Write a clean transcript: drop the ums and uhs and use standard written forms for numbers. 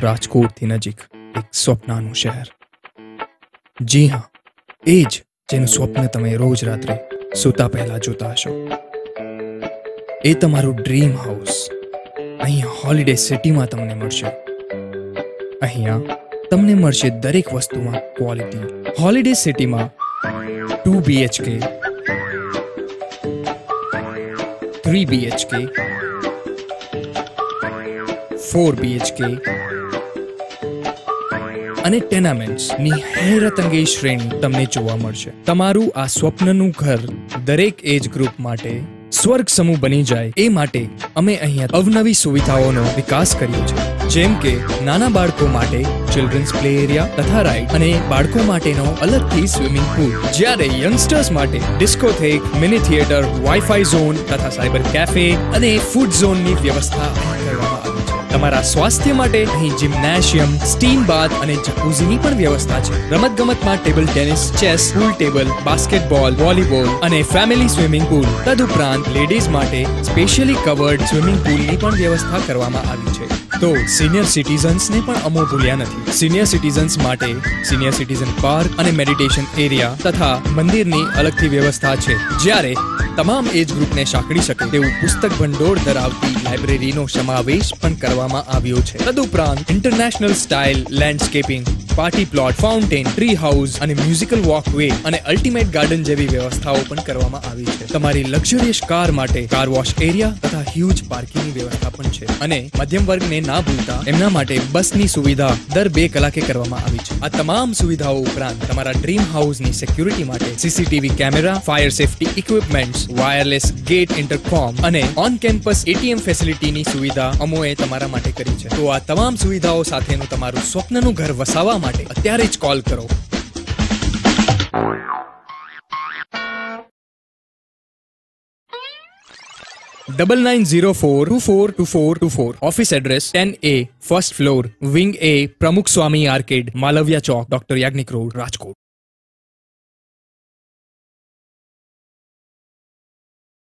રાજકોટથી નજીક એક સ્વપ્નાનું શહેર. જી હા, એ જ જેનું સ્વપ્ન તમે રોજ રાત્રે સૂતા પહેલા જોતા હશો. એ તમારું ડ્રીમ હાઉસ અહીંયા હોલિડે સિટીમાં તમને મળશે. અહીંયા તમને મળશે દરેક વસ્તુમાં ક્વોલિટી. હોલિડે સિટીમાં 2 BHK, 3 BHK, 4 BHK અને ટેનામેન્ટ્સની હેરતઅંગેજ શ્રેણી તમને જોવા મળશે. તમારું આ સ્વપ્નનું ઘર દરેક એજ ગ્રુપ માટે સ્વર્ગ સમૂહ બની જાય એ માટે અમે અહીંયા અવનવી સુવિધાઓનો વિકાસ કર્યો છે, જેમ કે નાના બાળકો માટે ચિલ્ડ્રન્સ પ્લે એરિયા તથા રાઇડ અને બાળકો માટેનો અલગથી સ્વિમિંગ પૂલ, જ્યારે યંગસ્ટર્સ માટે ડિસ્કોથેક, મિની થિયેટર, વાઈફાઈ ઝોન તથા સાયબર કેફે અને ફૂડ ઝોનની વ્યવસ્થા કરવામાં આવી છે. તમારા સ્વાસ્થ્ય માટે અહીં જિમ્નેશિયમ, સ્ટીમ બાથ અને જકુઝીની પણ વ્યવસ્થા છે. રમતગમતમાં ટેબલ ટેનિસ, ચેસ, પૂલ ટેબલ, બાસ્કેટબોલ, વોલીબોલ અને ફેમિલી સ્વિમિંગ પૂલ. તદુપરાંત લેડીઝ માટે સ્પેશિયલી કવર્ડ સ્વિમિંગ પૂલની પણ વ્યવસ્થા કરવામાં આવી છે. તો સિનિયર સિટીઝન્સને પણ અમો ભૂલ્યા નથી. સિનિયર સિટીઝન્સ માટે સિનિયર સિટીઝન પાર્ક અને મેડિટેશન એરિયા તથા મંદિરની અલગથી વ્યવસ્થા છે, જ્યારે તમામ એજ ગ્રુપને સાંકળી શકે તેવું પુસ્તક ભંડોળ ધરાવતી લાઇબ્રેરીનો સમાવેશ પણ કરવામાં આવ્યો છે. તદુપરાંત international style landscaping, party plot, fountain, tree house અને મ્યુઝિકલ વોકવે અને અલ્ટિમેટ ગાર્ડન જેવી વ્યવસ્થાઓ પણ કરવામાં આવી છે. તમારી લક્ઝરિયસ કાર માટે કાર વોશ એરિયા તથા હ્યુજ પાર્કિંગની વ્યવસ્થા પણ છે. અને મધ્યમ વર્ગને ના ભૂલતા એમના માટે બસની સુવિધા દર 2 કલાકે કરવામાં આવી છે. આ તમામ સુવિધાઓ ઉપરાંત તમારા ડ્રીમ હાઉસની સિક્યુરિટી માટે CCTV camera, fire safety equipments, wireless gate intercom અને ઓન કેમ્પસ ATM ફેસિલિટીની સુવિધા અમોએ તમારા માટે કરી છે. તો આ તમામ સુવિધાઓ સાથેનું તમારું સ્વપ્નનું ઘર વસાવવા માટે અત્યારે જ કોલ કરો. Double 9904242424. Office address 10A, first floor, Wing A, Pramukh Swami Arcade, Malavya Chowk, Dr. Yagnik Road, Rajkot.